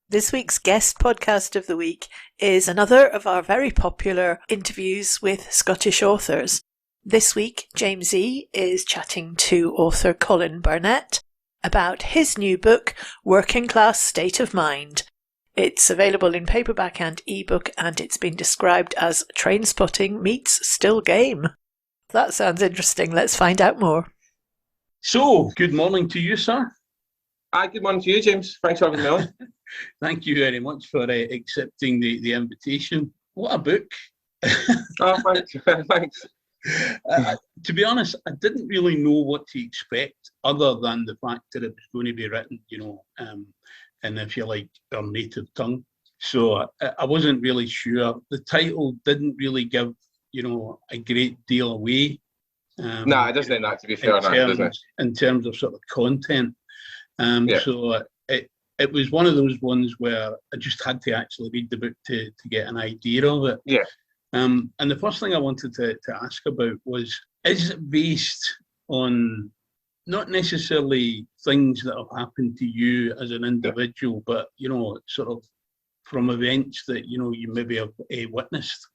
This week's guest podcast of the week is another of our very popular interviews with Scottish authors. This week, James E. is chatting to author Colin Burnett about his new book, Working Class State of Mind. It's available in paperback and ebook, and it's been described as Trainspotting meets Still Game. That sounds interesting. Let's find out more. So, good morning to you, sir. Hi, good morning to you, James. Thanks for having me on. Thank you very much for accepting the invitation. What a book. Oh, thanks. Thanks. To be honest, I didn't really know what to expect other than the fact that it was going to be written, in, if you like, our native tongue. So I wasn't really sure. The title didn't really give, a great deal away. No, it doesn't, that, to be fair, doesn't it? In terms of sort of content. Yeah. So it was one of those ones where I just had to actually read the book to get an idea of it. Yeah. And the first thing I wanted to ask about was, is it based on not necessarily things that have happened to you as an individual, but, sort of from events that, you maybe have witnessed?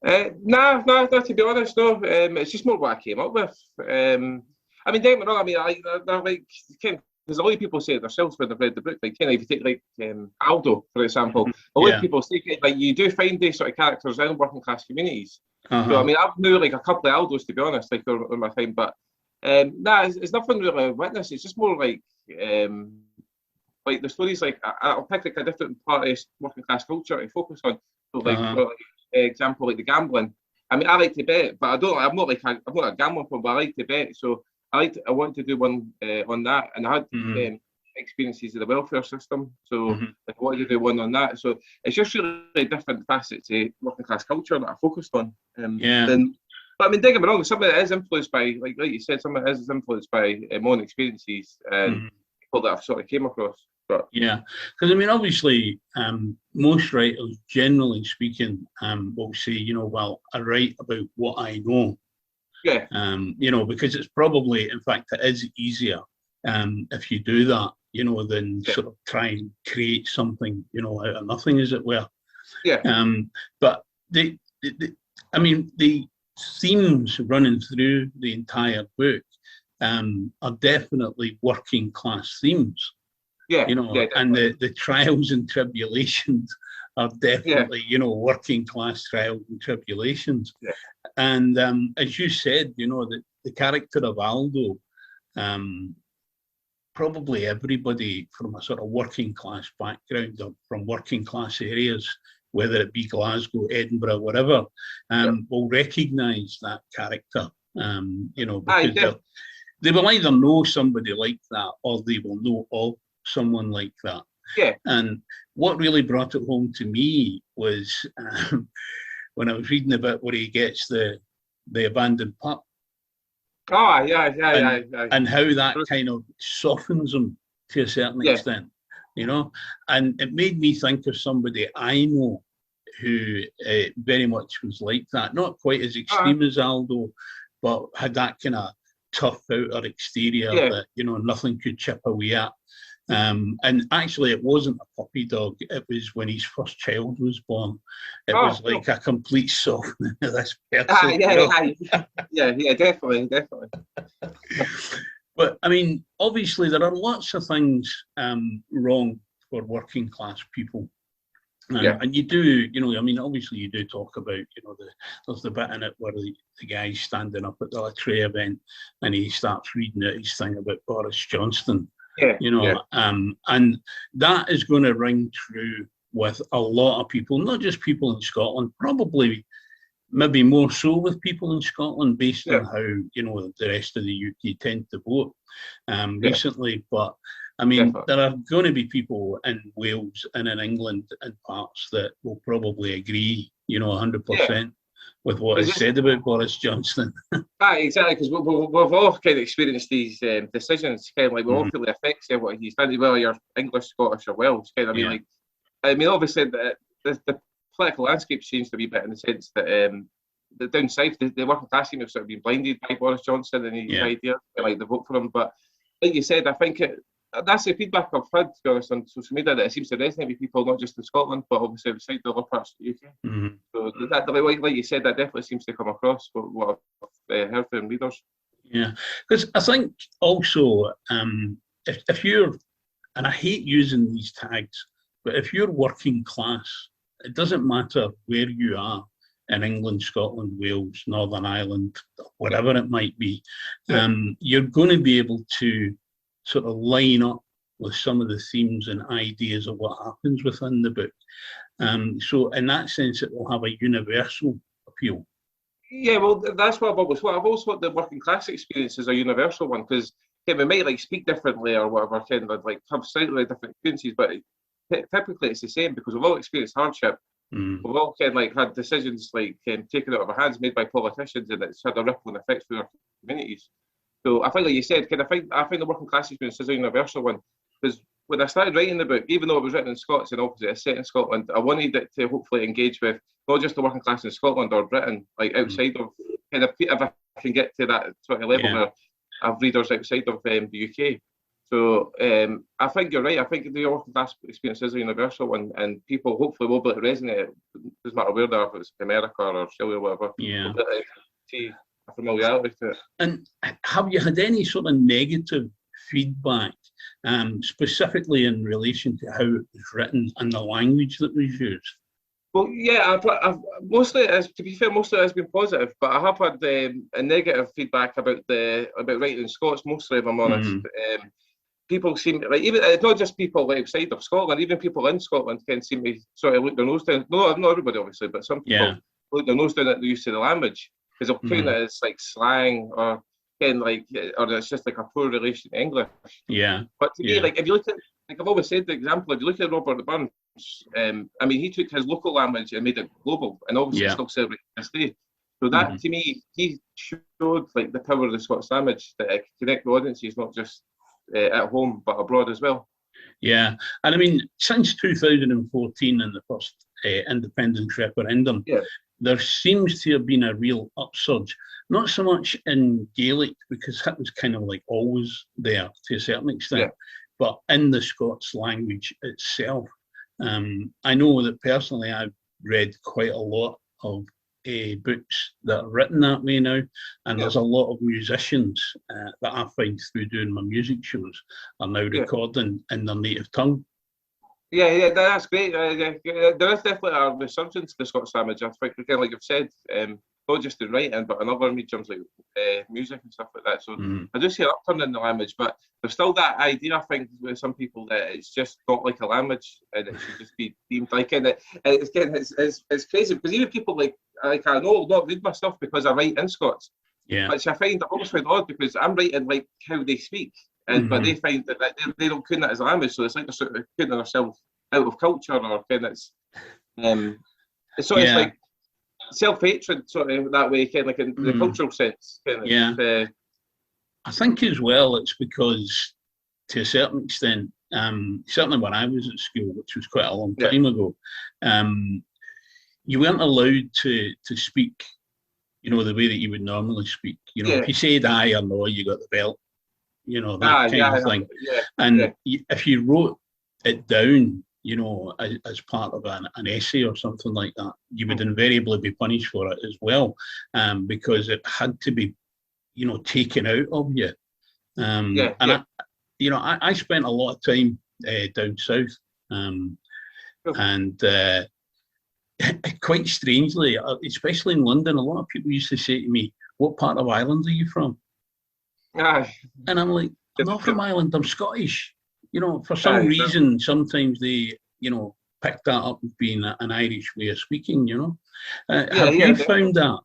No, to be honest, no. It's just more what I came up with. Don't get me wrong, they're like, there's a lot of people say it themselves when they've read the book, like, if you take, Aldo, for example, a lot of people say, like, you do find these sort of characters in working class communities. Uh-huh. So, I've knew, like, a couple of Aldos, to be honest, like, over my time, but, it's nothing really a witness, it's just more like the stories, like, I'll pick, like, a different part of working class culture to focus on. So, like, for example, like the gambling. I like to bet, but I'm not a gambling fan, but I like to bet, so I want to do one on that, and I had experiences of the welfare system, so like, I wanted to do one on that. So it's just really different facets of working class culture that I focused on. But don't get me wrong, some of it is influenced by, like you said, some of it is influenced by my own experiences and people that I've sort of came across. But yeah, because obviously, most writers, generally speaking, will say, well, I write about what I know. Yeah. Because it's probably, in fact, it is easier if you do that, than sort of try and create something, out of nothing, as it were. Yeah. But the themes running through the entire book are definitely working class themes. Yeah. And the trials and tribulations are definitely, working class trials and tribulations. Yeah. And as you said, the character of Aldo, probably everybody from a sort of working class background or from working class areas, whether it be Glasgow, Edinburgh, whatever, will recognise that character, because they will either know somebody like that or they will know of someone like that. Yeah. And what really brought it home to me was when I was reading about where he gets the abandoned pup. Oh, yeah. And how that kind of softens him to a certain extent, And it made me think of somebody I know who very much was like that. Not quite as extreme as Aldo, but had that kind of tough outer exterior that, nothing could chip away at. And actually, it wasn't a puppy dog. It was when his first child was born. It was like a complete softening of this person. Yeah, definitely. But obviously, there are lots of things wrong for working class people. And you do, obviously you do talk about, there's the bit in it where the guy's standing up at the Latree event and he starts reading out his thing about Boris Johnson. And that is going to ring true with a lot of people, not just people in Scotland, probably maybe more so with people in Scotland based on how, the rest of the UK tend to vote recently. But there are going to be people in Wales and in England and parts that will probably agree, 100%. With what is said about Boris Johnson. Exactly, because we've all kind of experienced these decisions, kind of like we all feel the effects of what he's done, whether you're English, Scottish or Welsh. Obviously the political landscape changed a wee bit in the sense that the down south, the working class team have sort of been blinded by Boris Johnson and his ideas, like the vote for him. But like you said, I think that's the feedback I've had, to be honest, on social media, that it seems to resonate with people, not just in Scotland, but obviously outside the other parts of the UK. Mm-hmm. So that, like you said, that definitely seems to come across what I've heard from readers. Yeah, because I think also if you're, and I hate using these tags, but if you're working class, it doesn't matter where you are in England, Scotland, Wales, Northern Ireland, whatever it might be, you're going to be able to sort of line up with some of the themes and ideas of what happens within the book. So in that sense, it will have a universal appeal. Yeah, well, that's what I've always thought the working class experience is a universal one, because we might like speak differently or whatever, kind of like have slightly different experiences, but typically it's the same, because we've all experienced hardship. We've all kind of like had decisions like taken out of our hands, made by politicians, and it's had a rippling effect through our communities. So I think, like you said, I find the working class experience is a universal one, because when I started writing the book, even though it was written in Scots and obviously it's set in Scotland, I wanted it to hopefully engage with not just the working class in Scotland or Britain, like outside of, kind of, if I can get to that sort of level where I have readers outside of the UK. So I think you're right. I think the working class experience is a universal one, and people hopefully will be able to resonate. It doesn't matter where they are, if it's America or Australia or whatever. Yeah. See a familiarity to it. And have you had any sort of negative feedback, specifically in relation to how it was written and the language that was used? Well, yeah, I've mostly, to be fair, most of it has been positive, but I have had a negative feedback about writing in Scots, mostly, if I'm honest. People seem like, even it's not just people outside of Scotland, even people in Scotland can seem to sort of look their nose down. No, not everybody, obviously, but some people look their nose down at the use of the language, because they'll claim that it's like slang or it's just like a poor relation to English. Yeah. But to me, like, if you look at, like I've always said, the example, if you look at Robert Burns, I mean, he took his local language and made it global, and obviously still celebrating this day. So that, to me, he showed like the power of the Scots language, that it can connect the audiences, not just at home, but abroad as well. Yeah, and I mean, since 2014 and the first independence referendum, there seems to have been a real upsurge, not so much in Gaelic, because that was kind of like always there to a certain extent, but in the Scots language itself. I know that personally I've read quite a lot of books that are written that way now, and there's a lot of musicians that I find through doing my music shows are now recording in their native tongue. Yeah, that's great. There is definitely a resurgence to the Scots language. I think, again, like you've said, not just in writing, but in other mediums like music and stuff like that. So I do see an upturn in the language, but there's still that idea, I think, with some people that it's just not like a language and it should just be deemed like it. It's crazy, because even people like I know not read my stuff because I write in Scots. Yeah. Which I always find odd, because I'm writing like how they speak, and but they find that they don't count that as a language, so it's like they're sort of putting themselves out of culture, or kind of it's sort of like self-hatred, sort of that way, kind of like in the cultural sense. Kind of, I think as well it's because, to a certain extent, certainly when I was at school, which was quite a long time ago, you weren't allowed to speak, you know, the way that you would normally speak. You know, if you said aye or no, you got the belt, you know, that kind of thing. And if you wrote it down, you know, as part of an essay or something like that, you would invariably be punished for it as well, because it had to be, you know, taken out of you. I spent a lot of time down south, and quite strangely, especially in London, a lot of people used to say to me, "What part of Ireland are you from?" And I'm like, "I'm not from Ireland, I'm Scottish." You know, for some reason, sometimes they, you know, pick that up as being an Irish way of speaking, you know. Have you found that?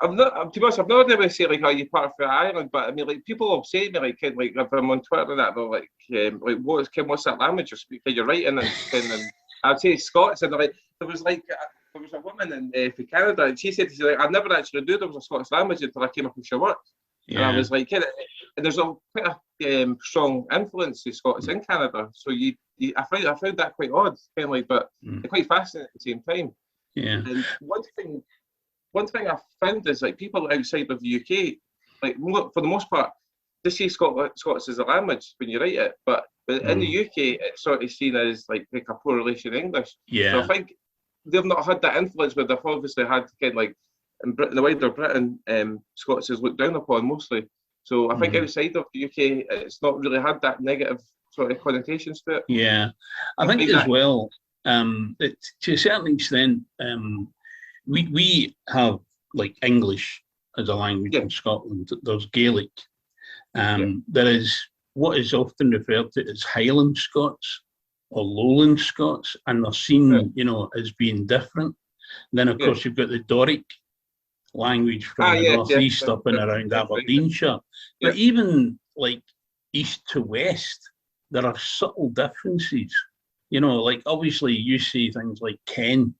I've not, to be honest, I've not ever say like, "Are you part of Ireland?" But I mean, like, people have said to me, like if I'm on Twitter and that, they're like, what's that language you're speaking? You're writing, and I'd say Scots, and like there was a woman in from Canada, and she said to me, like, I never actually knew there was a Scots language until I came across your work. And I was like, and there's quite a strong influence of Scots in Canada. So I found that quite odd, kind of like, but quite fascinating at the same time. Yeah. And one thing I found is, like, people outside of the UK, like, for the most part, to see Scots as a language when you write it, but in the UK, it's sort of seen as like a poor relation English. Yeah. So I think they've not had that influence, but they've obviously had kind of like in Britain, the wider Britain, Scots is looked down upon mostly. So I think outside of the UK, it's not really had that negative sort of connotations to it. Yeah, I think as well, to a certain extent, we have like English as a language in Scotland. There's Gaelic. There is what is often referred to as Highland Scots or Lowland Scots, and they're seen, as being different. Then, of course, you've got the Doric language from the northeast up and around Aberdeenshire. But even like east to west, there are subtle differences. Like obviously you see things like Ken.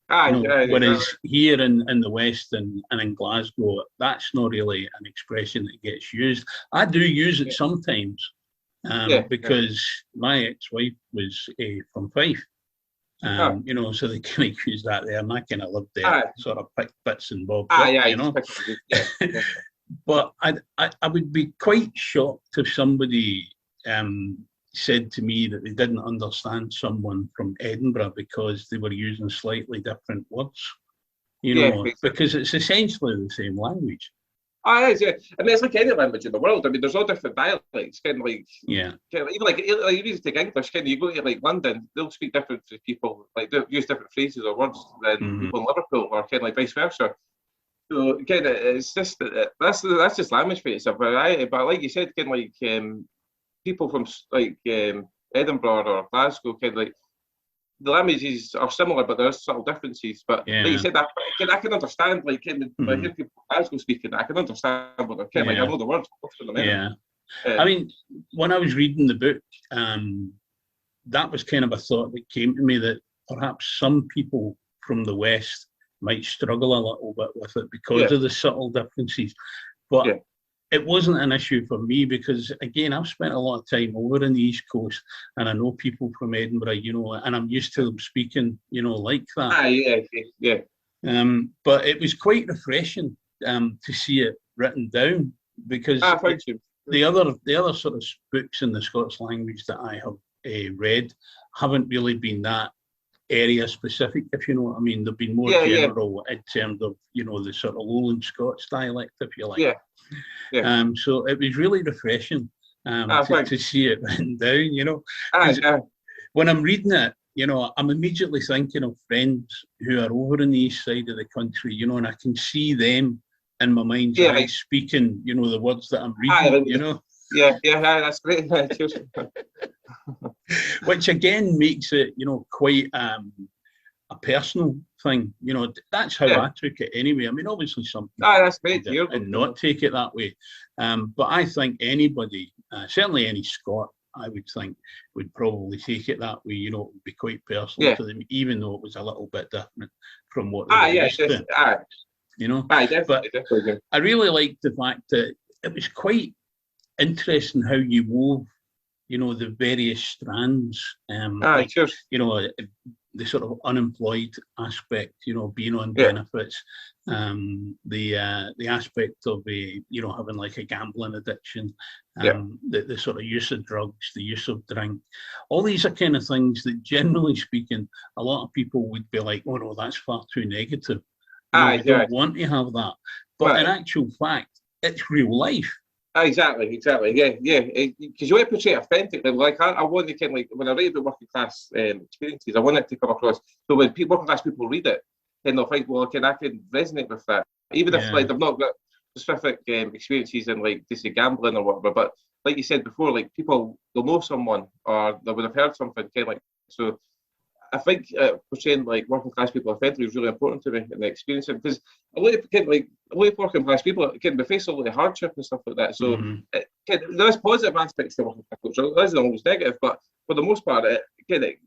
Whereas here in the West and in Glasgow, that's not really an expression that gets used. I do use it sometimes because my ex-wife was from Fife. So they kind of use that there, and I kind of lived there, sort of picked bits and bobs up, But I would be quite shocked if somebody said to me that they didn't understand someone from Edinburgh because they were using slightly different words, because it's essentially the same language. I mean, it's like any language in the world. I mean, there's all different dialects. Kind of like, even like you need to take English. Kind of, you go to like London, they'll speak different to people. Like they'll use different phrases or words than people in Liverpool, or kind of like vice versa. So kind of, it's just that's just language for itself. But like you said, kind of like people from like Edinburgh or Glasgow, kind of like the languages are similar, but there's subtle differences. But like you said, I can understand, like, when I hear people from Glasgow speaking, I can understand what they're saying. Like, I know the words. I mean, when I was reading the book, that was kind of a thought that came to me, that perhaps some people from the West might struggle a little bit with it because of the subtle differences. But it wasn't an issue for me because, again, I've spent a lot of time over in the East Coast, and I know people from Edinburgh, and I'm used to them speaking, like that. But it was quite refreshing to see it written down, because the other sort of books in the Scots language that I have read haven't really been that area specific, if you know what I mean. They've been more general in terms of, the sort of Lowland Scots dialect, if you like. So it was really refreshing to see it written down, when I'm reading it, I'm immediately thinking of friends who are over in the east side of the country, and I can see them in my mind's eye speaking, the words that I'm reading, that's great. Which again makes it, quite a personal thing. That's how I took it anyway. I mean, obviously some people that's great and not take it that way. But I think anybody, certainly any Scot, I would think, would probably take it that way. It would be quite personal to them, even though it was a little bit different from what they were used to. Definitely. I really liked the fact that it was quite interesting how you wove, the various strands. The sort of unemployed aspect, being on benefits, the aspect of having like a gambling addiction, the sort of use of drugs, the use of drink. All these are kind of things that, generally speaking, a lot of people would be like, oh no, that's far too negative. I don't want to have that. But in actual fact, it's real life. Exactly, because you want to portray it authentically. Like I want to kind of, like, when I write about working class experiences, I want it to come across. So when working class people read it, then they'll think, well, I can resonate with that, even if like they've not got specific experiences in, like, say, gambling or whatever. But like you said before, like, people, they'll know someone or they would have heard something, kind of like. So I think portraying, like, working class people authentically is really important to me in the experience, because a lot of working class people can face a lot of hardship and stuff like that. So there's positive aspects to working class culture. There isn't always negative, but for the most part, like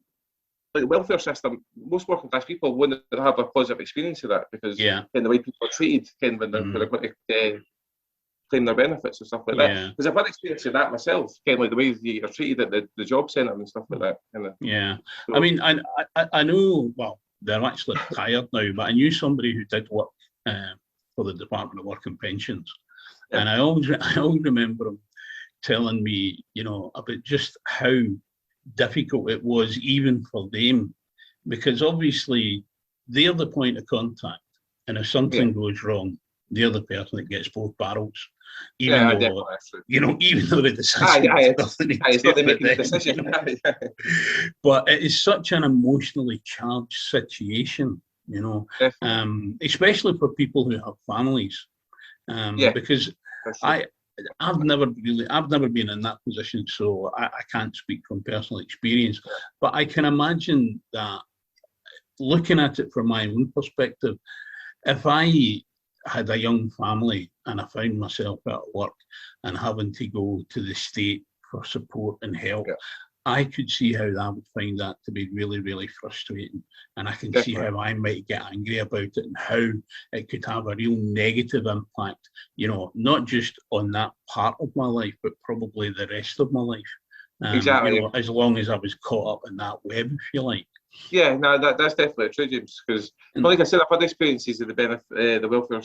the welfare system, most working class people wouldn't have a positive experience of that, because the way people are treated when they're going to claim their benefits and stuff like that. Because I've had experience of that myself, kind of like the way you're treated at the job centre and stuff like that. So, I mean, I know, well, they're actually retired now, but I knew somebody who did work for the Department of Work and Pensions, And I always remember him telling me, about just how difficult it was even for them, because obviously they're the point of contact, and if something goes wrong, they're the person that gets both barrels. Even though, even though the decision it's not they making the decision. But it is such an emotionally charged situation, especially for people who have families. Because I've never been in that position, so I can't speak from personal experience. But I can imagine that, looking at it from my own perspective, if I had a young family and I found myself at work and having to go to the state for support and help, I could see how I would find that to be really, really frustrating. And I can see how I might get angry about it, and how it could have a real negative impact, not just on that part of my life, but probably the rest of my life. Exactly. As long as I was caught up in that web, if you like. Yeah, no, that's definitely true, James. Because, like I said, I've had experiences of the welfare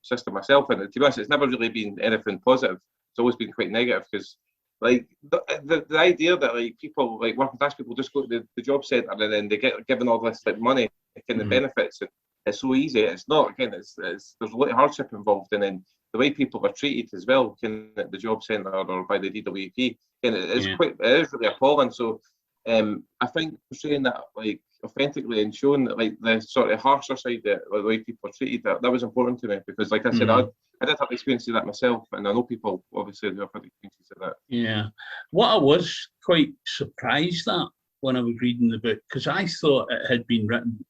system myself, and to be honest, it's never really been anything positive. It's always been quite negative, because, like, the idea that, like, people, like working class people, just go to the job centre and then they get given all this, like, money and the benefits, and it's so easy. It's not. Again, it's there's a lot of hardship involved, and then the way people are treated as well, at the job centre or by the DWP, and it is really appalling. So. I think portraying that, like, authentically and showing that, like, the sort of harsher side, that the way people are treated, that was important to me, because, like I said, I did have experience of that myself, and I know people obviously who have had experiences of that. Yeah, what I was quite surprised at when I was reading the book, because I thought it had been written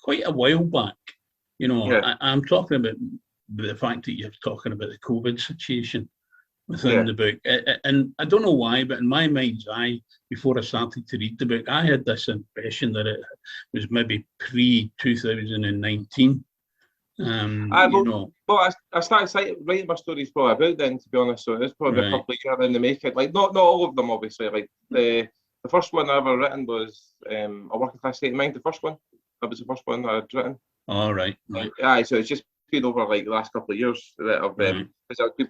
quite a while back. I'm talking about the fact that you're talking about the COVID situation within the book, and I don't know why, but in my mind's eye, before I started to read the book, I had this impression that it was maybe pre-2019. I started writing my stories probably about then, to be honest. So it's probably a couple of years in the making. Like, not all of them, obviously. Like, the first one I ever written was A Working Class State of Mind. The first one, that was the first one I'd written. All right. So it's just been over, like, the last couple of years that I've been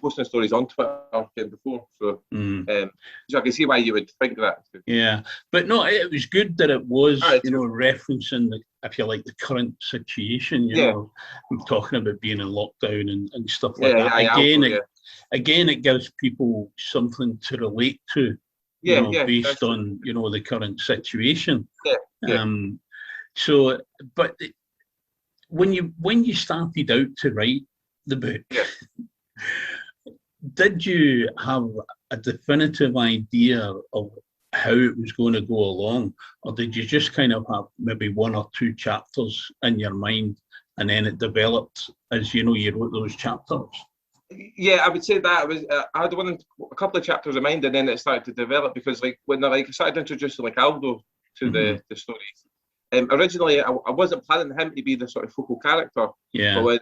posting stories on Twitter before, so so I can see why you would think that. Yeah, but no, it was good that it was referencing if you like, the current situation. I'm talking about being in lockdown and stuff like that. Again, it gives people something to relate to. Based on the current situation. So, but. When you started out to write the book, did you have a definitive idea of how it was going to go along, or did you just kind of have maybe one or two chapters in your mind, and then it developed as you wrote those chapters? Yeah, I would say that I had a couple of chapters in mind, and then it started to develop, because, like, when I started introducing, like, Aldo to the stories. Originally, I wasn't planning him to be the sort of focal character. But when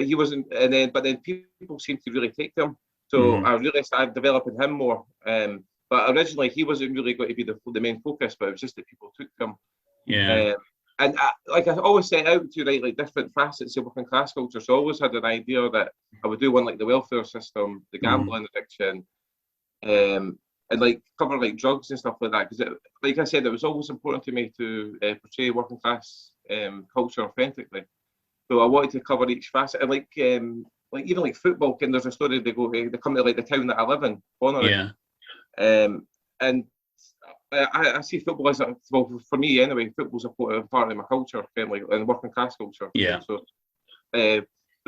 he wasn't, but then people seemed to really take to him. So I really started developing him more. But originally, he wasn't really going to be the main focus, but it was just that people took to him. And I always set out to write, like, different facets of working class culture. So I always had an idea that I would do one like the welfare system, the gambling addiction, and, like, cover, like, drugs and stuff like that, because, like I said, it was always important to me to portray working class culture authentically. So I wanted to cover each facet, and, like even like football. And there's a story they come to, like, the town that I live in, Bonnery. And I see football as for me anyway. Football's a part of my culture, kind of, like, and working class culture. So.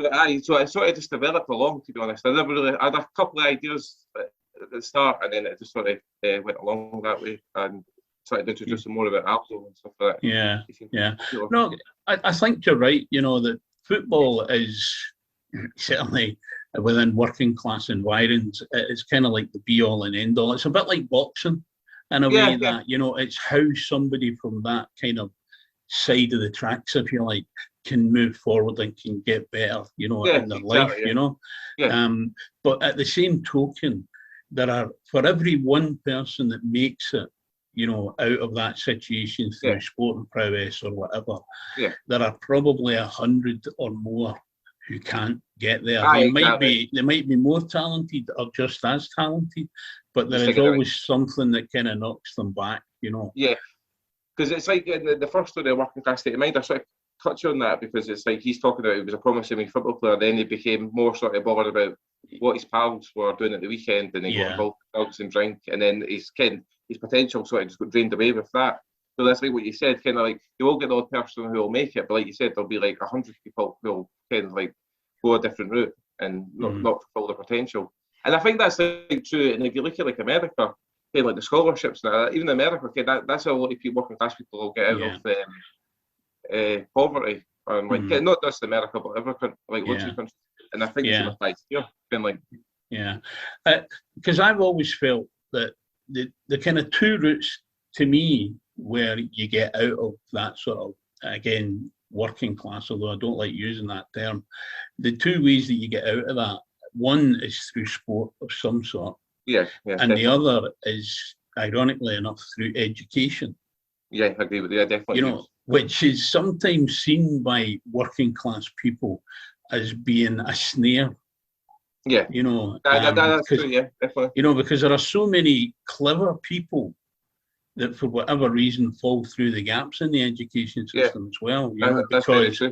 So I sort of just developed along, to be honest. I had a couple of ideas at the start, and then it just sort of went along that way, and started introducing more about Aldo and stuff like that. No, I think you're right. That football is certainly within working class environs. It's kind of like the be all and end all. It's a bit like boxing in a way that it's how somebody from that kind of side of the tracks, if you like, can move forward and can get better, in their life. But at the same token, there are, for every one person that makes it, out of that situation through sport and prowess or whatever, there are probably 100 or more who can't get there. Aye, They might be more talented or just as talented, but there is always something that kind of knocks them back, you know. Yeah, because it's like in the first story, Working Class State of Mind, I sort of touch on that because it's like he's talking about he was a promising wee football player, then he became more sort of bothered about what his pals were doing at the weekend, and he got involved with drugs and drink, and then his potential sort of just got drained away with that. So that's like what you said, kind of like you will get the odd person who will make it, but like you said, there'll be like 100 people who will kind of like go a different route and not fulfill their potential. And I think that's like true. And if you look at like America, kind of like the scholarships now, even in America, that's how a lot of people, working class people, will get out of poverty, and like not just America, but every country, like lots of countries. And I think it's applies here, kind of like because I've always felt that the kind of two routes to me where you get out of that sort of, again, working class, although I don't like using that term, the two ways that you get out of that, one is through sport of some sort, and definitely. the other is, ironically enough, through education. Yeah, I agree with you. I definitely. You know, which is sometimes seen by working class people as being a snare. Yeah, you know, that's true. Yeah, definitely. You know, because there are so many clever people that, for whatever reason, fall through the gaps in the education system as well. You know, because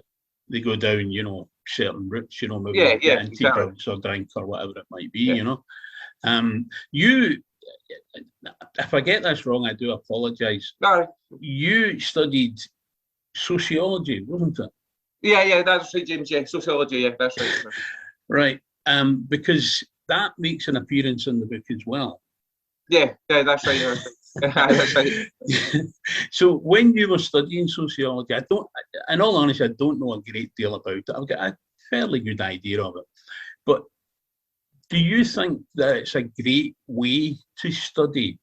they go down, you know, certain routes. You know, maybe into drugs or drink or whatever it might be. You know, if I get this wrong, I do apologise. No, you studied sociology, wasn't it? Yeah, that's right, James. Yeah, sociology. Yeah, that's right. Right, because that makes an appearance in the book as well. Yeah, that's right. That's right. So when you were studying sociology, in all honesty, I don't know a great deal about it. I've got a fairly good idea of it. But do you think that it's a great way to study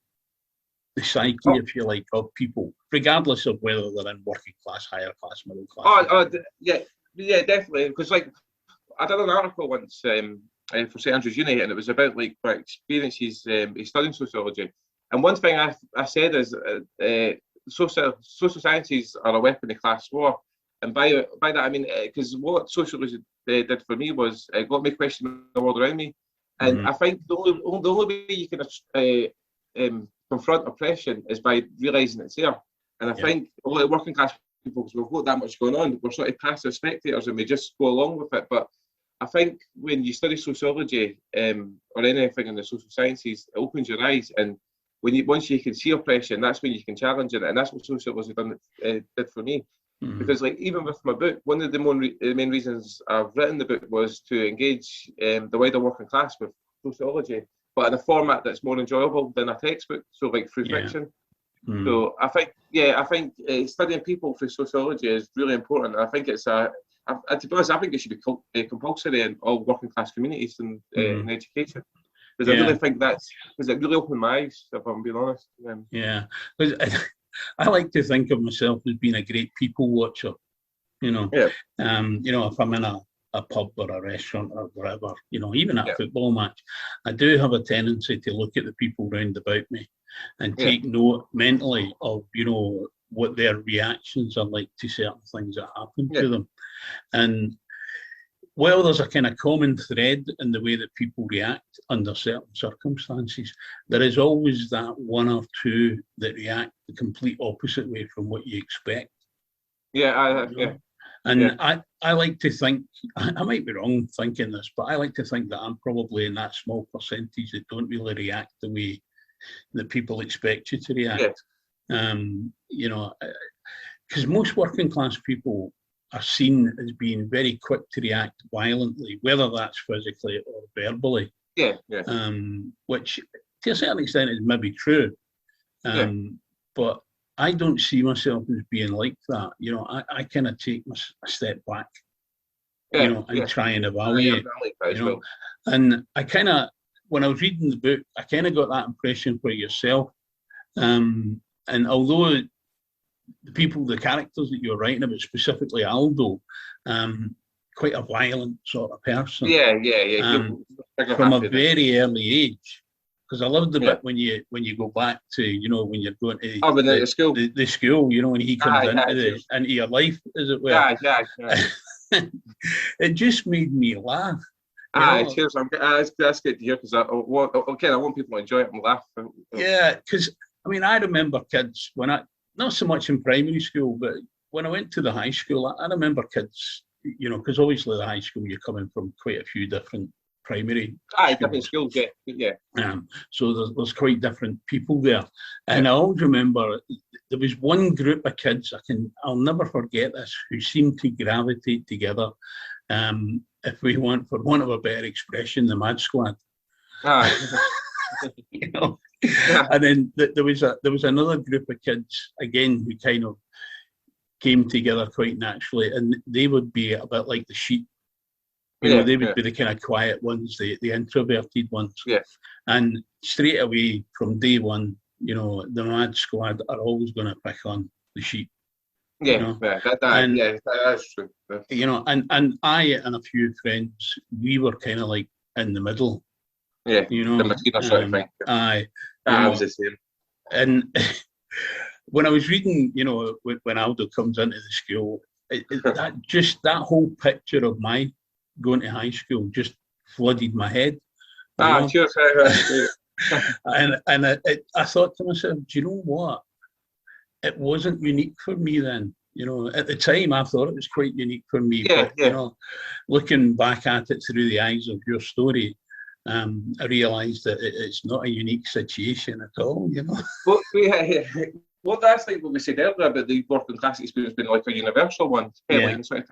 the psyche, if you like, of people, regardless of whether they're in working class, higher class, middle class? Yeah, definitely. Because like I did an article once for St Andrews Uni, and it was about like my experiences studying sociology. And one thing I said is social sciences are a weapon of class war. And by that I mean, because what sociology did for me was it got me questioning the world around me. And I think the only way you can confront oppression is by realising it's there. And I think a lot of working class people, because we've got that much going on, we're sort of passive spectators and we just go along with it. But I think when you study sociology or anything in the social sciences, it opens your eyes, and once you can see oppression, that's when you can challenge it, and that's what sociology did for me. Because like even with my book, one of the main reasons I've written the book was to engage the wider working class with sociology, but in a format that's more enjoyable than a textbook, so like through fiction. So I think studying people through sociology is really important. I think it's to be honest, I think it should be compulsory in all working class communities in education. Because I really think because it really opened my eyes, if I'm being honest. Because I like to think of myself as being a great people watcher. You know, you know, if I'm in a pub or a restaurant or wherever, you know, even at a football match, I do have a tendency to look at the people round about me and take note mentally of, you know, what their reactions are like to certain things that happen to them. And while there's a kind of common thread in the way that people react under certain circumstances, there is always that one or two that react the complete opposite way from what you expect. And I like to think, I might be wrong thinking this, but I like to think that I'm probably in that small percentage that don't really react the way that people expect you to react. You know, because most working class people are seen as being very quick to react violently, whether that's physically or verbally. Which to a certain extent is maybe true. But I don't see myself as being like that. You know, I kind of take a step back, you know, and try and evaluate. You know, and I kind of, when I was reading the book, I kind of got that impression for yourself. And although the characters that you're writing about, specifically Aldo, quite a violent sort of person. From a very early age. Because I loved the bit when you go back to, you know, when you're going to the school. The school, you know, when he comes into your life, as it were. it just made me laugh. Cheers. That's good to hear because I want people to enjoy it and laugh. Yeah, because I mean, I remember kids not so much in primary school, but when I went to the high school, I remember kids, because obviously the high school, you're coming from quite a few different primary different schools, yeah. So there's quite different people there. And I always remember there was one group of kids, I'll never forget this, who seemed to gravitate together. If we want, for want of a better expression, the Mad Squad. And then there was another group of kids again who kind of came together quite naturally, and they would be a bit like the sheep. They would be the kind of quiet ones, the introverted ones. Yeah. And straight away from day one, the Mad Squad are always going to pick on the sheep. That's true. And I and a few friends, we were kind of like in the middle. Yeah, the Martina sort of thing. I was the same. And when I was reading, when Aldo comes into the school, that whole picture of my going to high school just flooded my head. Cheers. And I thought to myself, do you know what? It wasn't unique for me then. At the time, I thought it was quite unique for me. But, looking back at it through the eyes of your story, I realised that it's not a unique situation at all. Well, what that's like what we said earlier about the working class experience being like a universal one, like sort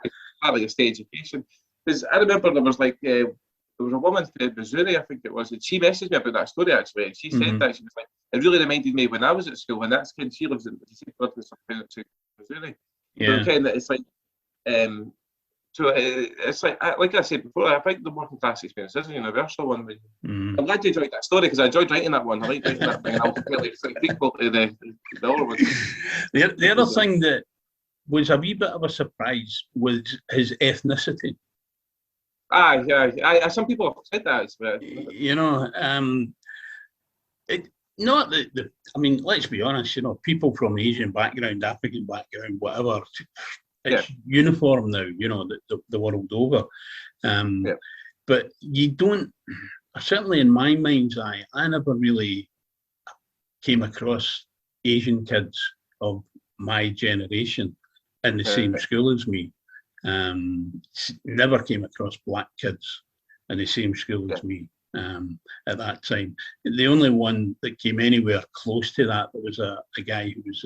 of a state education. Because I remember there was a woman from Missouri, I think it was, and she messaged me about that story actually. And she said that she was like, it really reminded me when I was at school, and that's kind of, she lives in Missouri. Yeah. So kind of it's like, so it's like I said before, I think the working class experience is a universal one. I'm glad you enjoyed that story because I enjoyed writing that one. I like writing that thing, and I'll completely equal to the other one. The other thing that was a wee bit of a surprise was his ethnicity. Some people have said that. Not that. I mean, let's be honest. People from Asian background, African background, whatever. It's uniform now. The world over. But you don't. Certainly, in my mind's eye, I never really came across Asian kids of my generation in the same school as me. Never came across black kids in the same school as me at that time. The only one that came anywhere close to that was a guy who was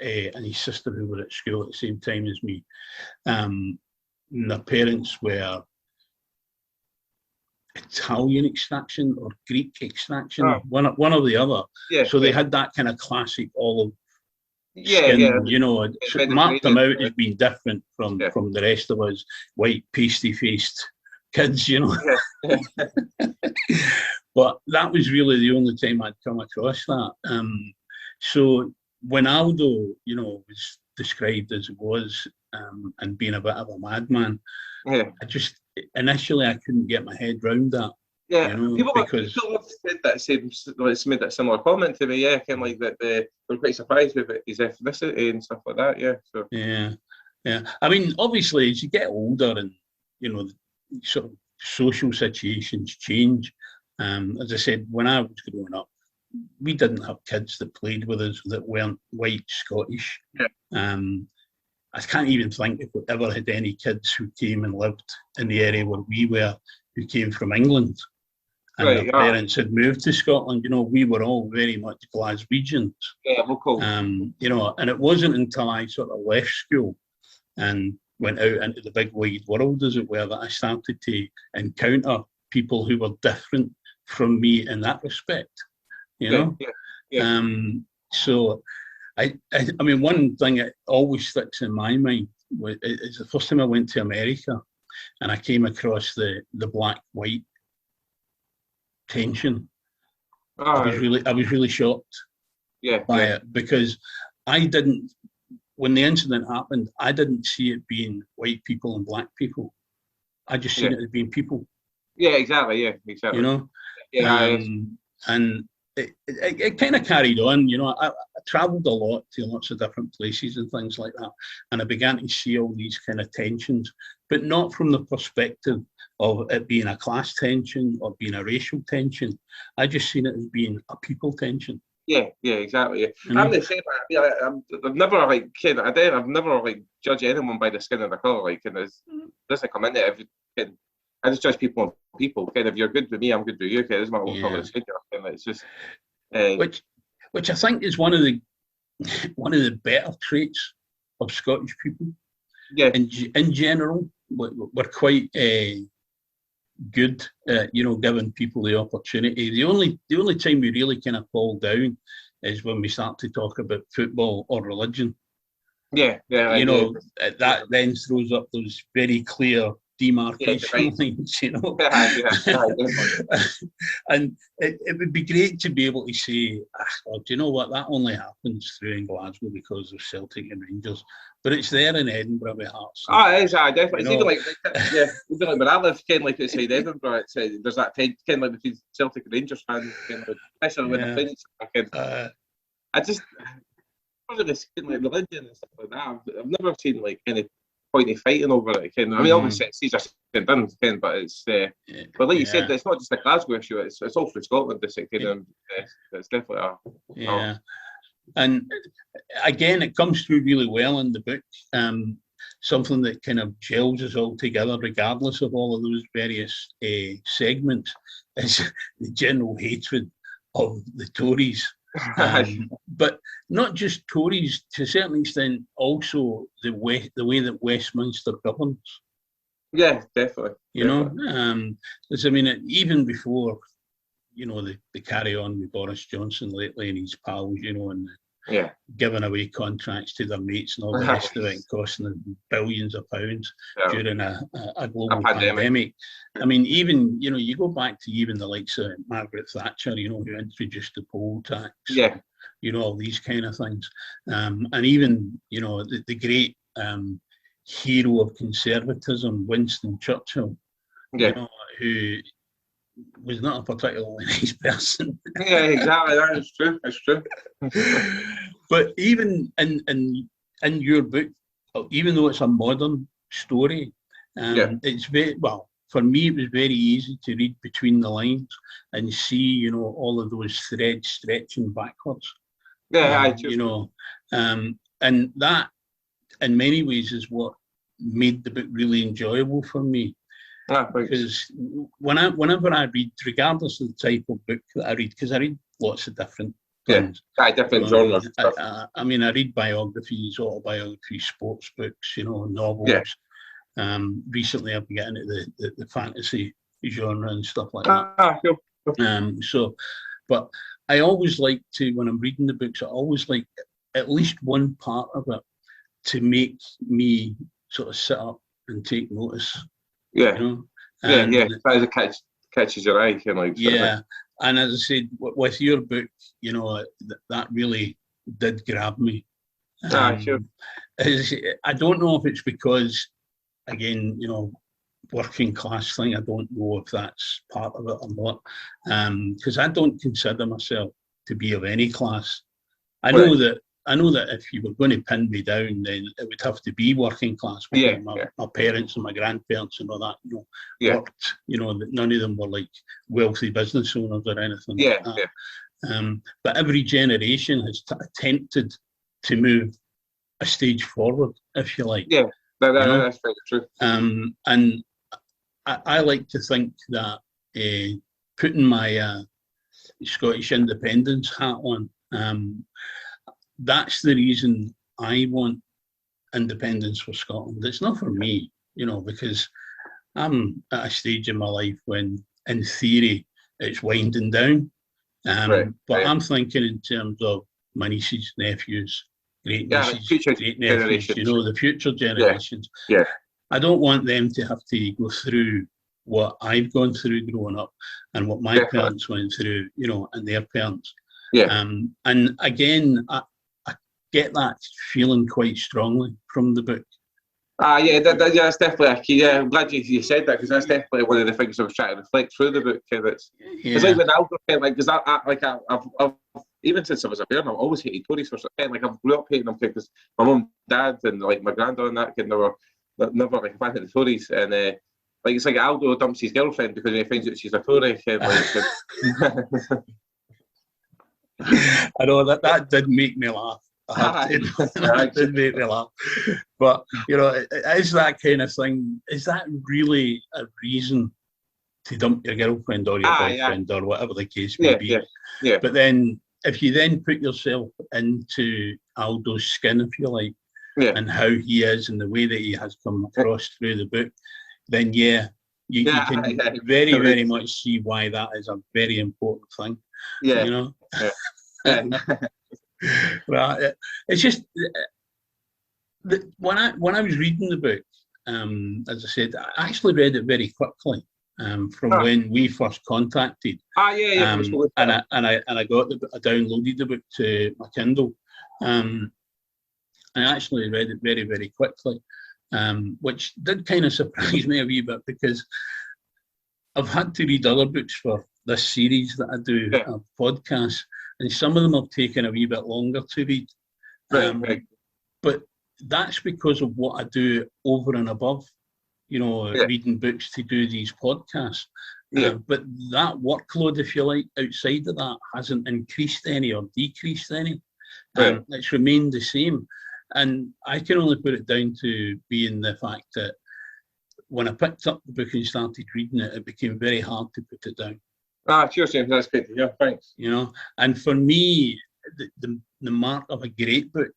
and his sister who were at school at the same time as me. And their parents were Italian extraction or Greek extraction, one or the other. So they had that kind of classic olive skin, so marked them out as being different from the rest of us white pasty-faced kids, But that was really the only time I'd come across that. So when Aldo, was described as it was, and being a bit of a madman, I just initially I couldn't get my head round that. People have said that, made that similar comment to me. Kind of like that they're quite surprised with his ethnicity and stuff like that. So I mean, obviously, as you get older and sort of social situations change. As I said, when I was growing up, we didn't have kids that played with us that weren't white Scottish. I can't even think if we ever had any kids who came and lived in the area where we were, who came from England. And their parents had moved to Scotland. We were all very much Glaswegians. Local. And it wasn't until I sort of left school and went out into the big wide world, as it were, that I started to encounter people who were different from me in that respect. So I mean, one thing that always sticks in my mind is the first time I went to America and I came across the black-white tension. I was really shocked by it, because I didn't, when the incident happened, I didn't see it being white people and black people. I just seen it as being people. Exactly. And it kind of carried on. I travelled a lot to lots of different places and things like that, and I began to see all these kind of tensions, but not from the perspective of it being a class tension or being a racial tension. I just seen it as being a people tension. Yeah, exactly. I'm the same. I've never I've never judged anyone by the skin of the colour. And doesn't come in there. I just judge people on people. If you're good with me, I'm good with you. This is my own colour of skin. It's just which I think is one of the better traits of Scottish people. Yeah. In general, we're quite good at, giving people the opportunity. The only time we really kind of fall down is when we start to talk about football or religion. Yeah. That then throws up those very clear demarcation lines, and it would be great to be able to say, do you know what, that only happens through in Glasgow because of Celtic and Rangers, but it's there in Edinburgh with Hearts. It is, definitely. It's even even like where I live, outside Edinburgh, there's that between Celtic and Rangers fans, especially when the Finnish. I just religion and stuff like that. I've never seen any point of fighting over it. Obviously it's easier said than done, but it's but like you said, it's not just a Glasgow issue, it's all through Scotland. It's definitely and again, it comes through really well in the book. Something that kind of gels us all together, regardless of all of those various segments, is the general hatred of the Tories. But not just Tories, to a certain extent, also the way that Westminster governs. Yeah, definitely. Because even before, the carry on with Boris Johnson lately and his pals, and giving away contracts to their mates and all the rest of it, costing them billions of pounds during a global pandemic. Even, you go back to even the likes of Margaret Thatcher, who introduced the poll tax. Yeah. All these kind of things. And even, the great hero of conservatism, Winston Churchill, who was not a particularly nice person. Yeah, exactly. That's true. But even in your book, even though it's a modern story, it's very well. For me, it was very easy to read between the lines and see, all of those threads stretching backwards. And that, in many ways, is what made the book really enjoyable for me. Because whenever I read, regardless of the type of book that I read, because I read lots of different things. Different genres. I read biographies, autobiographies, sports books, novels. Yeah. Recently, I've been getting into the fantasy genre and stuff like that. Cool. But I always like to, when I'm reading the books, I always like at least one part of it to make me sort of sit up and take notice. It catches your eye, and as I said, with your book, that really did grab me. Sure. I don't know if it's because, again, working class thing. I don't know if that's part of it or not, because I don't consider myself to be of any class. I know that if you were going to pin me down, then it would have to be working class. My parents and my grandparents and all that, worked. That none of them were like wealthy business owners or anything like that. But every generation has attempted to move a stage forward, if you like. Yeah, that's very true. And I like to think that putting my Scottish independence hat on, that's the reason I want independence for Scotland. It's not for me, because I'm at a stage in my life when, in theory, it's winding down. But I'm thinking in terms of my nieces, nephews, great nieces, great nephews, the future generations. Yeah. I don't want them to have to go through what I've gone through growing up and what my parents went through, and their parents. And again, I get that feeling quite strongly from the book. Yeah, that's definitely a key. Yeah, I'm glad you said that, because that's definitely one of the things I was trying to reflect through the book. It's like when Aldo, like, because I've even since I was a bairn, I've always hated Tories for something. Like, I've grew up hating them because my mum, dad, and like my granddad and that kid never like a fan of the Tories, and like it's like Aldo dumps his girlfriend because he finds out she's a Tory. And, like, I know that did make me laugh. It did make me laugh. But is that kind of thing? Is that really a reason to dump your girlfriend or your boyfriend or whatever the case may be? Yeah. But then, if you then put yourself into Aldo's skin, if you like, and how he is and the way that he has come across through the book, then you can very, very much see why that is a very important thing. Yeah. Well, it's just when I was reading the book, as I said, I actually read it very quickly. From when we first contacted, and I downloaded the book to my Kindle. I actually read it very, very quickly, which did kind of surprise me a wee bit, because I've had to read other books for this series that I do, podcasts, and some of them have taken a wee bit longer to read. But that's because of what I do over and above, reading books to do these podcasts. But that workload, if you like, outside of that hasn't increased any or decreased any. It's remained the same. And I can only put it down to being the fact that when I picked up the book and started reading it, it became very hard to put it down. Cheers, James. That's good to hear. Thanks. And for me, the mark of a great book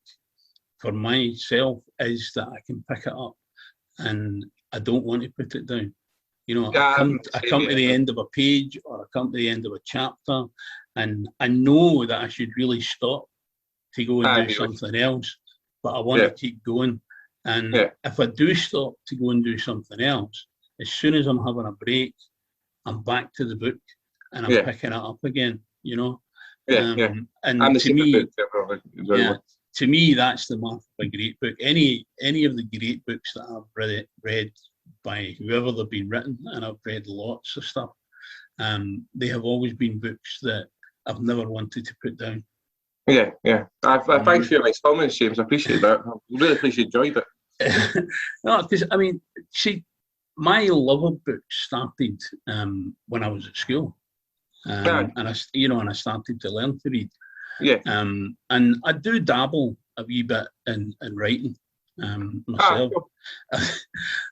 for myself is that I can pick it up and I don't want to put it down. I come to the end of a page, or I come to the end of a chapter, and I know that I should really stop to go and do something else, but I want to keep going. And if I do stop to go and do something else, as soon as I'm having a break, I'm back to the book and I'm picking it up again, And to me, that's the mark of a great book. Any of the great books that I've read by whoever they've been written, and I've read lots of stuff, they have always been books that I've never wanted to put down. Thanks for your nice comments, James. I appreciate that. I really appreciate enjoyed it. No, because my love of books started when I was at school, and I started to learn to read. And I do dabble a wee bit in writing myself.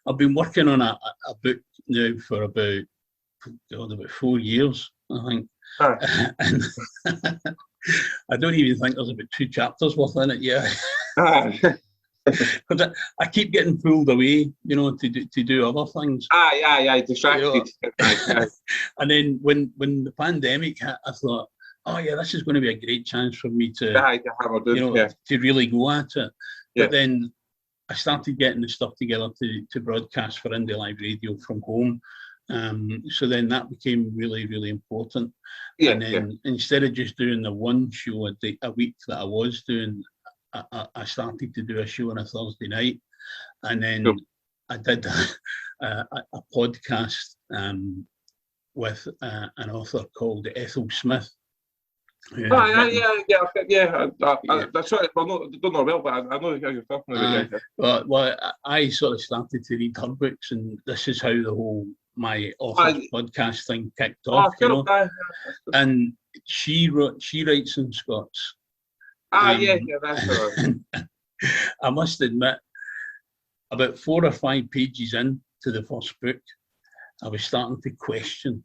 I've been working on a book now for about 4 years, I think. And I don't even think there's about 2 chapters worth in it yet. Because I keep getting pulled away, to do other things. Distracted. And then when the pandemic hit, I thought, this is going to be a great chance for me to, to really go at it. But then I started getting the stuff together to broadcast for Indie Live Radio from home. So then that became really, really important. And then instead of just doing the one show a week that I was doing, I started to do a show on a Thursday night. And then I did a podcast with an author called Ethel Smith. That's right. Well, I don't know well, but I know how you're talking about. Well, I sort of started to read her books, and this is how the whole my author podcast thing kicked off. And she writes in Scots. That's right. I must admit, about 4 or 5 pages into the first book, I was starting to question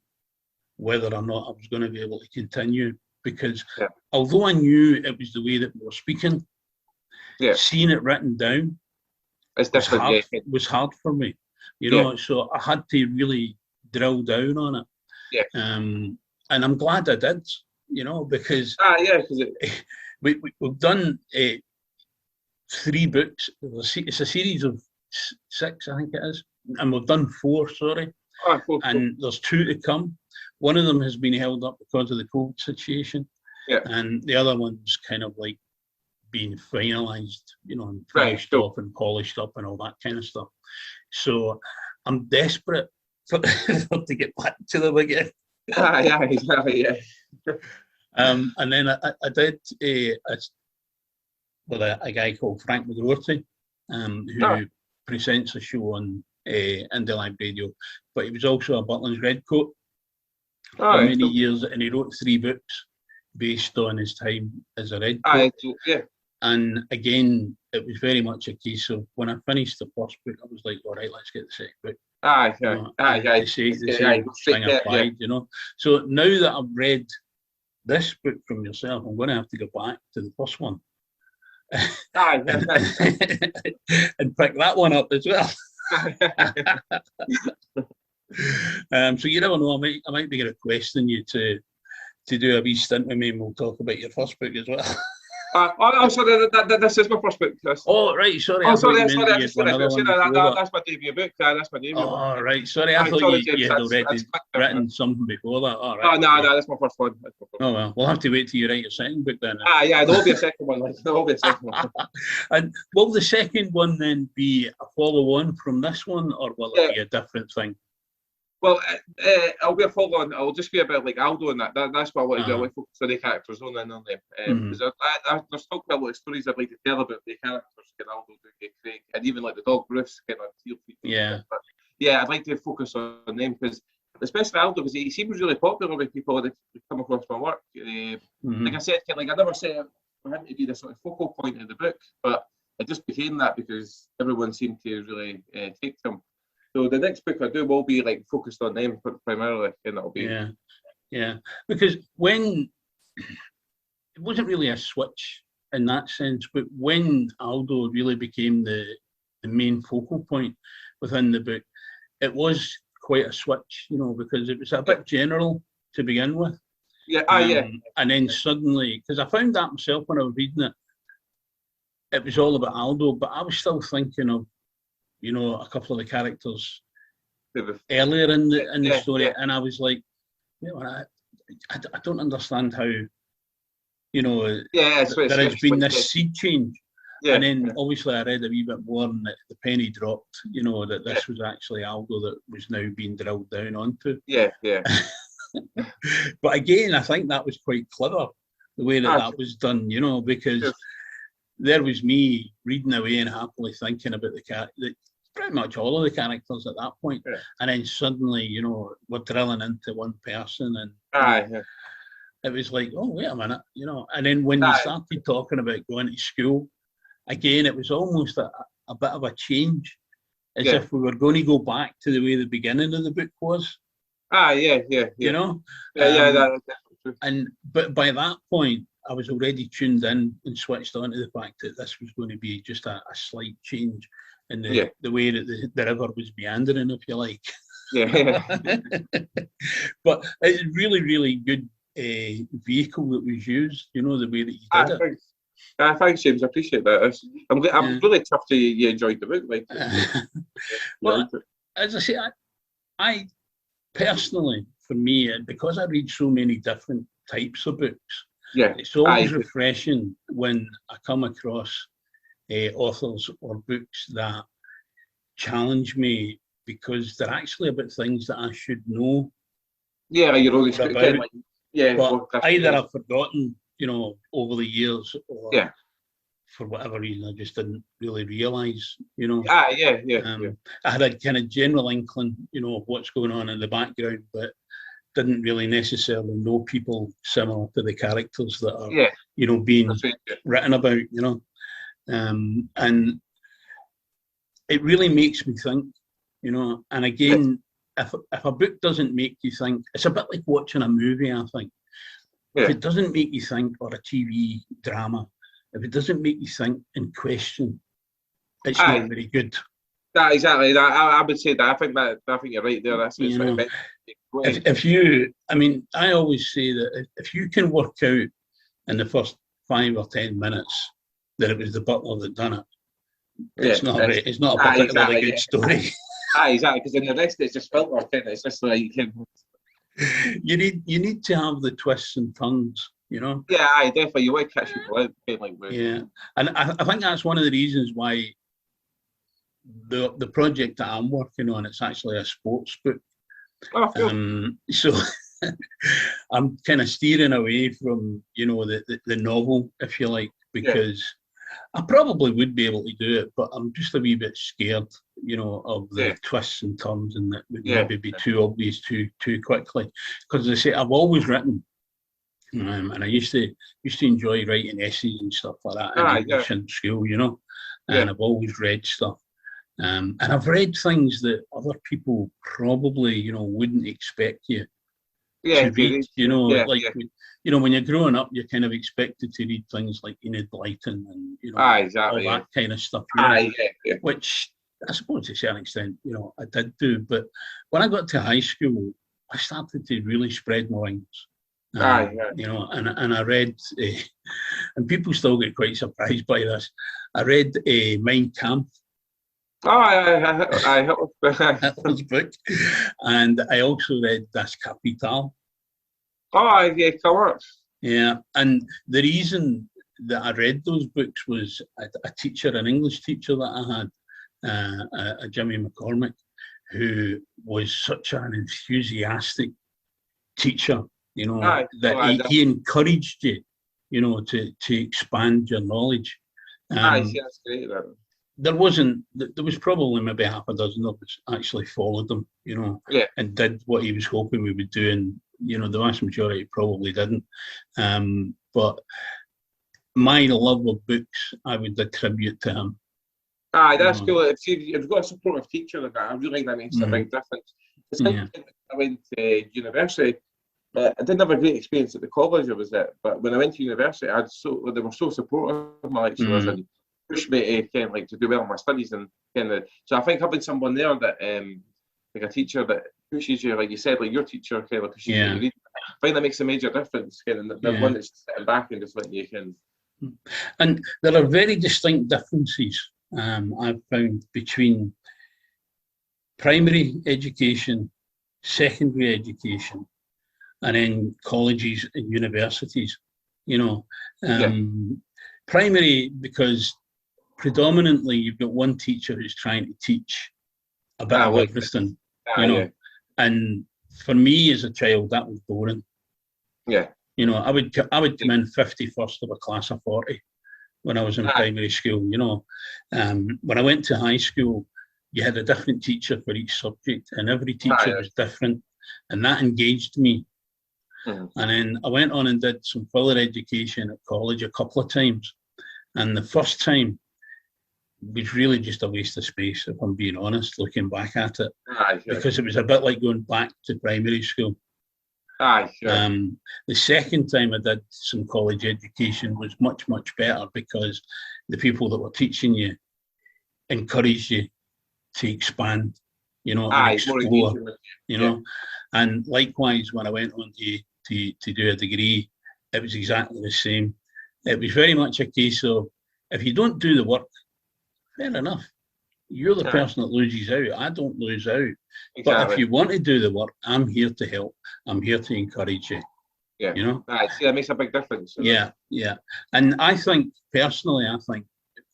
whether or not I was going to be able to continue, because although I knew it was the way that we were speaking, seeing it written down was hard for me, so I had to really drill down on it. And I'm glad I did, because we've done 3 books. It's a series of 6, I think it is, and we've done 4, sorry. And there's 2 to come. One of them has been held up because of the COVID situation, and the other one's kind of like being finalised, you know, and Right, finished cool. off and polished up and all that kind of stuff. So I'm desperate for to get back to them again. Yeah, exactly, yeah. And then I did with a guy called Frank McGroarty, who presents a show on Indie Live Radio, but he was also a Butlins Redcoat for many years, and he wrote 3 books based on his time as a Redcoat. Yeah. And again, it was very much a case of when I finished the first book, I was like, all right, let's get the second book. The same thing applied, you know. So now that I've read this book from yourself, I'm going to have to go back to the first one. And pick that one up as well. So you never know, I might be requesting you to do a wee stint with me, and we'll talk about your first book as well. Sorry, this is my first book, Chris. Oh, right, sorry. That's my debut book. That's my debut book. Oh, right, sorry, I thought you had already written something before that. All right. No, that's my first one. Oh, well, we'll have to wait till you write your second book then. Yeah, there'll be a second one. And will the second one then be a follow-on from this one, or will it be a different thing? Well, I'll be a follow-on. I'll just be about like Aldo and that. That's what I want to do. I want to focus on the characters, on them. Because there's still quite a lot of stories I'd like to tell about the characters, Aldo, Craig, and even like the dog Bruce, kind of heel feet. Yeah. But yeah, I'd like to focus on them because, especially Aldo, because he seems really popular with people that come across my work. Like I said, I never set it for him to be the sort of focal point of the book, but it just became that because everyone seemed to really take to him. So the next book I do will be like focused on them primarily, and it'll be because when it wasn't really a switch in that sense, but when Aldo really became the main focal point within the book, it was quite a switch, you know, because it was a bit general to begin with. And then suddenly, because I found that myself when I was reading it, it was all about Aldo, but I was still thinking of, you know, a couple of the characters earlier in the story, and I was like, you know, I don't understand how, you know, there has been this seed change. And then obviously I read a wee bit more, and the penny dropped, you know, that this was actually Aldo that was now being drilled down onto. But again, I think that was quite clever, the way that was done, you know, because there was me reading away and happily thinking about pretty much all of the characters at that point. And then suddenly, you know, we're drilling into one person, and it was like, oh, wait a minute, you know. And then when we started talking about going to school, again, it was almost a bit of a change, as if we were going to go back to the way the beginning of the book was. You know? But by that point, I was already tuned in and switched on to the fact that this was going to be just a slight change in the way that the river was meandering, if you like. But it's really, really good vehicle that was used, you know, the way that you did it. Thanks, James. I appreciate that. I'm really tough to you enjoyed the book. Like, well, as I say, I personally, for me, because I read so many different types of books, it's always refreshing when I come across authors or books that challenge me, because they're actually about things that I should know. You're always about, but either I've forgotten, you know, over the years, or for whatever reason I just didn't really realise, you know. I had a kind of general inkling, you know, of what's going on in the background, but didn't really necessarily know people similar to the characters that are, you know, being written about, you know. And it really makes me think, you know. And again, if a book doesn't make you think, it's a bit like watching a movie, I think. If it doesn't make you think, or a TV drama, if it doesn't make you think and question, it's not very good. Exactly. I would say that. I think you're right there. That's you know, if you, I mean, I always say that if you can work out in the first 5 or 10 minutes that it was the butler that done it, it's not a particularly good story. Exactly, because then the rest is just filter. It's just like you need to have the twists and turns you know. Yeah, definitely. You want to catch people out, like yeah, and I think that's one of the reasons why the project that I'm working on, it's actually a sports book. Oh, cool. So I'm kind of steering away from, you know, the novel, if you like, because I probably would be able to do it, but I'm just a wee bit scared, you know, of the twists and turns, and that would maybe be too obvious too quickly. Because as I say, I've always written, and I used to enjoy writing essays and stuff like that in English in school, you know, and I've always read stuff. And I've read things that other people probably, you know, wouldn't expect you to read, you know, you know, when you're growing up, you're kind of expected to read things like Enid Blyton and, you know, all that kind of stuff, you know, which I suppose to a certain extent, you know, I did do. But when I got to high school, I started to really spread my wings. You know, and I read, and people still get quite surprised by this. I read Mein Kampf. I Hitler's book, and I also read Das Kapital. Correct. Yeah, and the reason that I read those books was a teacher, an English teacher that I had, a Jimmy McCormick, who was such an enthusiastic teacher. You know, he encouraged you, you know, to expand your knowledge. That's great. There was probably maybe half a dozen of us actually followed him, you know, and did what he was hoping we would do. And, you know, the vast majority probably didn't. But my love of books, I would attribute to him. That's cool. If you've got a supportive teacher like that, I really think that makes a big difference. I went to university. I didn't have a great experience at the college I was at, but when I went to university, they were so supportive of my lecturers and pushed me to kind of like to do well in my studies, and kind of. So I think having someone there that, like a teacher that pushes you, like you said, like your teacher kind of pushes you to read, I think that makes a major difference. Kind of the one that's sitting back and just letting you can. And there are very distinct differences I've found between primary education, secondary education, and then colleges and universities, you know. Primary, because predominantly you've got one teacher who's trying to teach a bit of everything, you know. And for me as a child, that was boring. You know, I would come in 51st of a class of 40 when I was in primary school, you know. When I went to high school, you had a different teacher for each subject, and every teacher was different, and that engaged me. And then I went on and did some further education at college a couple of times. And the first time was really just a waste of space, if I'm being honest, looking back at it. Because it was a bit like going back to primary school. The second time I did some college education was much, much better, because the people that were teaching you encouraged you to expand, you know, and explore, you know. And likewise, when I went on to do a degree, it was exactly the same. It was very much a case of, if you don't do the work, fair enough. You're the person that loses out. I don't lose out. But if you want to do the work, I'm here to help. I'm here to encourage you. You know? That makes a big difference. Yeah. And I think, personally,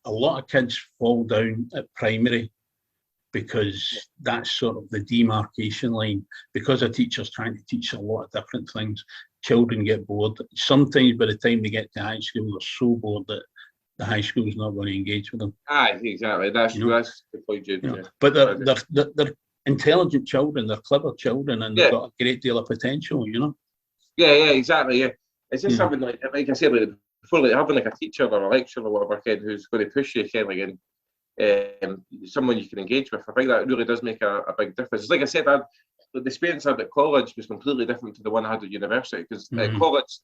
a lot of kids fall down at primary, because that's sort of the demarcation line. Because a teacher's trying to teach a lot of different things, children get bored. Sometimes by the time they get to high school, they're so bored that the high school is not going to engage with them. Exactly. That's the point, Jude. You know? But they're intelligent children, they're clever children, and they've got a great deal of potential, you know? Exactly. It's just something like I said, like before, like having like a teacher or a lecturer or whatever, kid who's going to push you, kind of like, and someone you can engage with. I think that really does make a big difference. It's like I said, the experience I had at college was completely different to the one I had at university, because at college,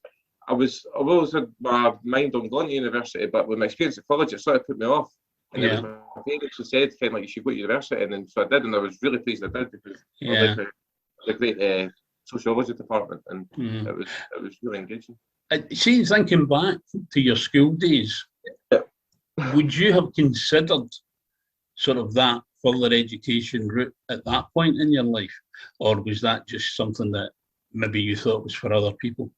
I've always had my mind on going to university, but with my experience at college, it sort of put me off. And it was my parents who said, kind of like, you should go to university, and then so I did, and I was really pleased I did, because I like the great sociology department, and it was really engaging. See, thinking back to your school days, would you have considered sort of that further education route at that point in your life, or was that just something that maybe you thought was for other people?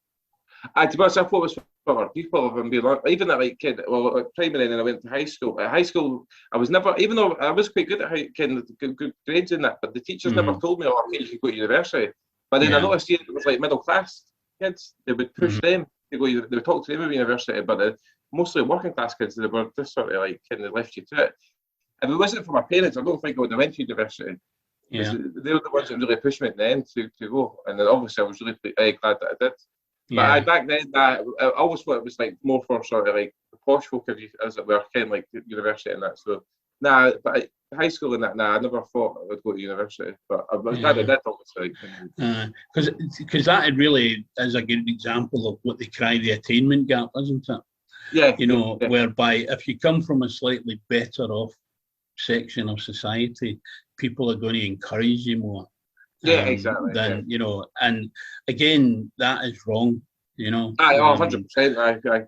To be honest, I thought it was for other people. If I'm being honest. Even at like kid, well, like primary, and then I went to high school. At high school, I was never, even though I was quite good at good grades in that, but the teachers never told me, "Oh, okay, you could go to university." But then I noticed it was like middle class kids. They would push them to go. They would talk to them about university, but mostly working class kids, they were just sort of like kind of left you to it. If it wasn't for my parents, I don't think I would have went to university. Yeah. They were the ones that really pushed me at the end to go. And then obviously I was really glad that I did. But back then, I always thought it was like more for sort of like posh folk, as it were, kind of like university and that. So, but high school and that, I never thought I would go to university. But I was glad I did, obviously. Because that really is a good example of what they cry the attainment gap, isn't it? Yeah. Whereby if you come from a slightly better off section of society, people are going to encourage you more. Exactly. Then and again, that is wrong. 100%.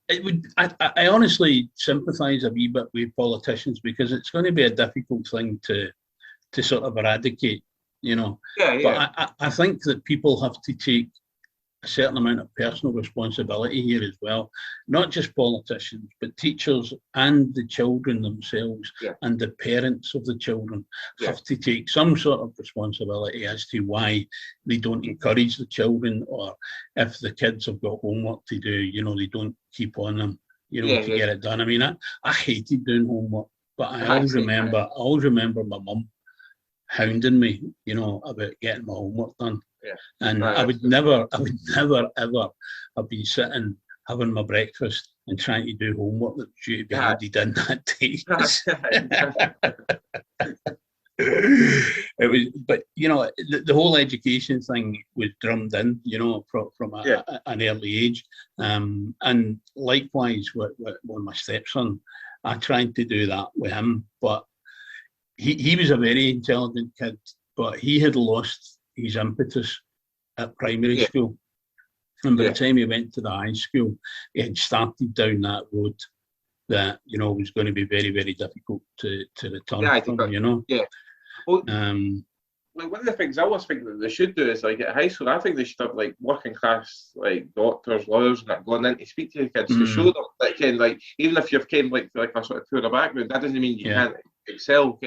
It would. I honestly sympathise a wee bit with politicians because it's going to be a difficult thing to sort of eradicate. But I think that people have to take a certain amount of personal responsibility here as well, not just politicians, but teachers and the children themselves and the parents of the children have to take some sort of responsibility as to why they don't encourage the children, or if the kids have got homework to do, they don't keep on them, to get it done. I mean, I hated doing homework, but I always remember my mum hounding me, about getting my homework done. And I would never ever have been sitting having my breakfast and trying to do homework that was due to be handed in that day. It was, but the whole education thing was drummed in, from an early age, and likewise with my stepson, I tried to do that with him, but he was a very intelligent kid, but he had lost his impetus at primary school, and by the time he went to the high school, he had started down that road that was going to be very, very difficult to return from. Well, like one of the things I always think that they should do is like at high school, I think they should have like working class like doctors, lawyers, and that going in to speak to the kids to show them that even if you've came like a sort of poorer background, that doesn't mean you can't excel.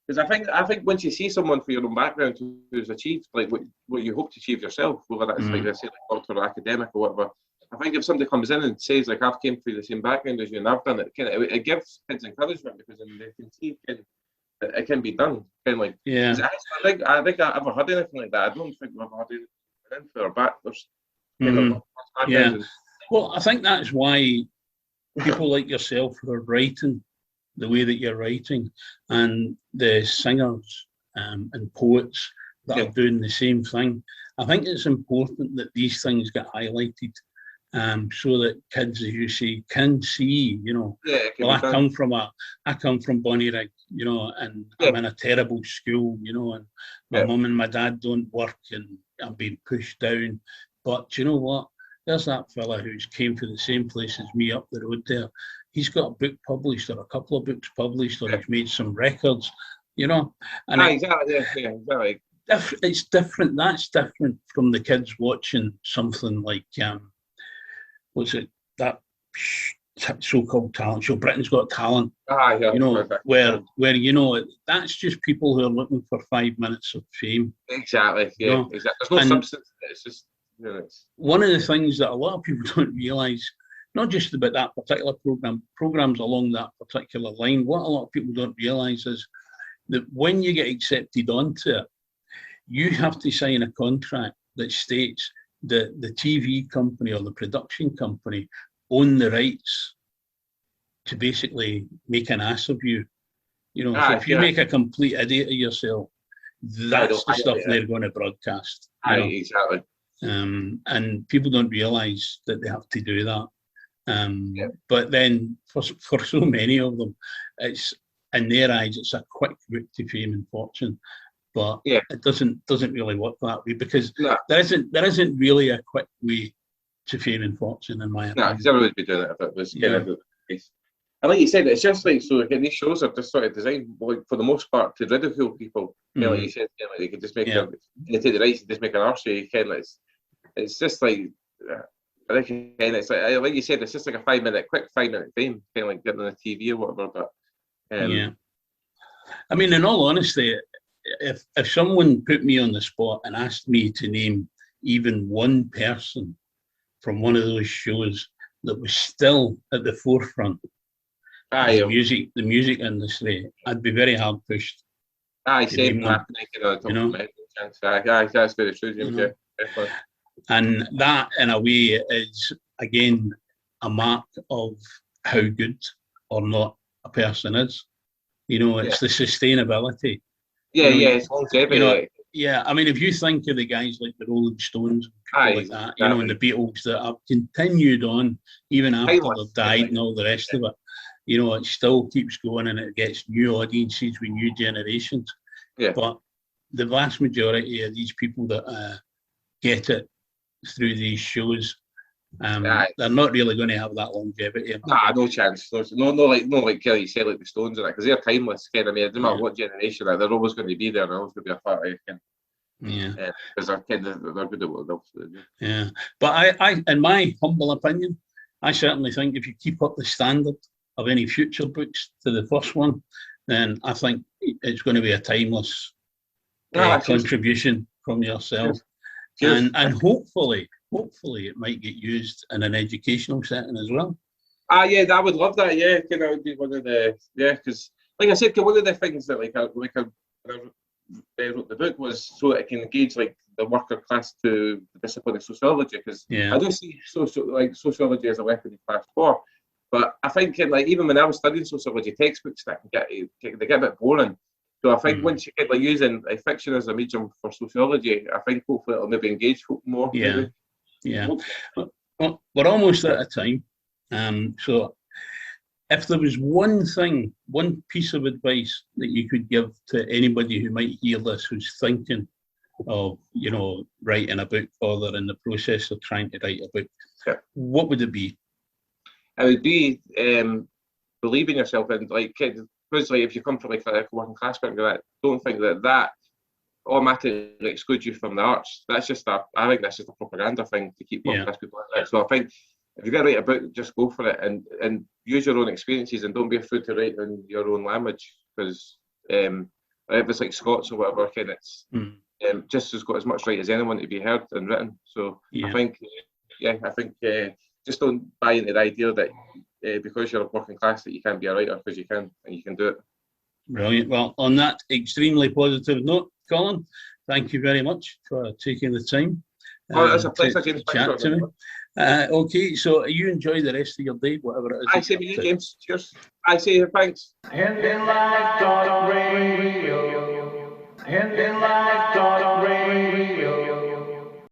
Because I think once you see someone for your own background who's achieved like what you hope to achieve yourself, whether that's like let's say like doctor or academic or whatever, I think if somebody comes in and says like I've came through the same background as you and I've done it, it gives kids encouragement because then they can see it can be done. I think I've ever heard anything like that. I don't think we've ever had anything for our bachelors. Well, I think that's why people like yourself who are writing the way that you're writing, and the singers and poets that are doing the same thing. I think it's important that these things get highlighted, so that kids, as you say, can see. I come from Bonnyrigg, and I'm in a terrible school, and my mum and my dad don't work, and I'm being pushed down. But you know what? There's that fella who's came to the same place as me up the road there. He's got a book published, or a couple of books published, or he's made some records, And exactly. It's different. That's different from the kids watching something like what's it, that so-called talent show, Britain's Got Talent. Where that's just people who are looking for 5 minutes of fame. Exactly. Exactly. There's no substance. It's just. One of the things that a lot of people don't realise, not just about that particular programs along that particular line, what a lot of people don't realise is that when you get accepted onto it, you have to sign a contract that states that the TV company or the production company own the rights to basically make an ass of you. So if you make a complete idiot of yourself, that's the stuff they're going to broadcast. Exactly. And people don't realise that they have to do that. But then for so many of them, it's in their eyes it's a quick route to fame and fortune, but it doesn't really work that way, because there isn't really a quick way to fame and fortune, in my opinion. Because everybody would be doing it if it was kind of the case. And like you said, it's just like, so again, these shows are just sort of designed, like, for the most part, to ridicule people. Like you said, they could just make they take the rights and just make an arse of you. It's just like I think again, it's like you said, it's just like a 5-minute, quick 5-minute thing, kind of like getting on the TV or whatever. But yeah, I mean, in all honesty, if someone put me on the spot and asked me to name even one person from one of those shows that was still at the forefront of the music industry, I'd be very hard pushed. Same. You know, that's very true, James. Yeah, and that, in a way, is again a mark of how good or not a person is. You know, it's the sustainability. It's longevity. I mean, if you think of the guys like the Rolling Stones, and people like that, and the Beatles that have continued on even after they've died and all the rest of it, you know, it still keeps going and it gets new audiences with new generations. Yeah. But the vast majority of these people that get it through these shows, they're not really going to have that longevity. No chance. No, like Kelly said, like the Stones and that, because they're timeless. I mean, it doesn't matter what generation they're always going to be there. They're always going to be a part of it. Yeah, because they're good at what they'll do. Yeah, but I, in my humble opinion, I certainly think if you keep up the standard of any future books to the first one, then I think it's going to be a timeless contribution from yourself. Cheers. And hopefully it might get used in an educational setting as well. I would love that. Yeah, that would be one of the because like I said, one of the things that I wrote the book was so it can engage like the worker class to the discipline of sociology, because I don't see sociology as a weapon in class 4. But I think like even when I was studying sociology textbooks, they get a bit boring. So I think once you get like using fiction as a medium for sociology, I think hopefully it'll maybe engage folk more. Yeah. Well, we're almost out of time. So if there was one piece of advice that you could give to anybody who might hear this, who's thinking of, you know, writing a book, or they're in the process of trying to write a book, what would it be? It would be believe in yourself, and like because like if you come from like a working class background, don't think that automatically excludes you from the arts. I think that's just a propaganda thing to keep working class people out. So I think if you're going to write a book, just go for it and use your own experiences, and don't be afraid to write in your own language, because if it's like Scots or whatever, it's just has got as much right as anyone to be heard and written. So I think just don't buy into the idea that because you're a working class that you can't be a writer, because you can, and you can do it. Brilliant. Well, on that extremely positive note, Colin, thank you very much for taking the time. That's a pleasure, James. Chat to me. Okay, so you enjoy the rest of your day, whatever it is. I say to you, James. Cheers. I say thanks. Ending Life Talk Radio. Ending Life Talk Radio.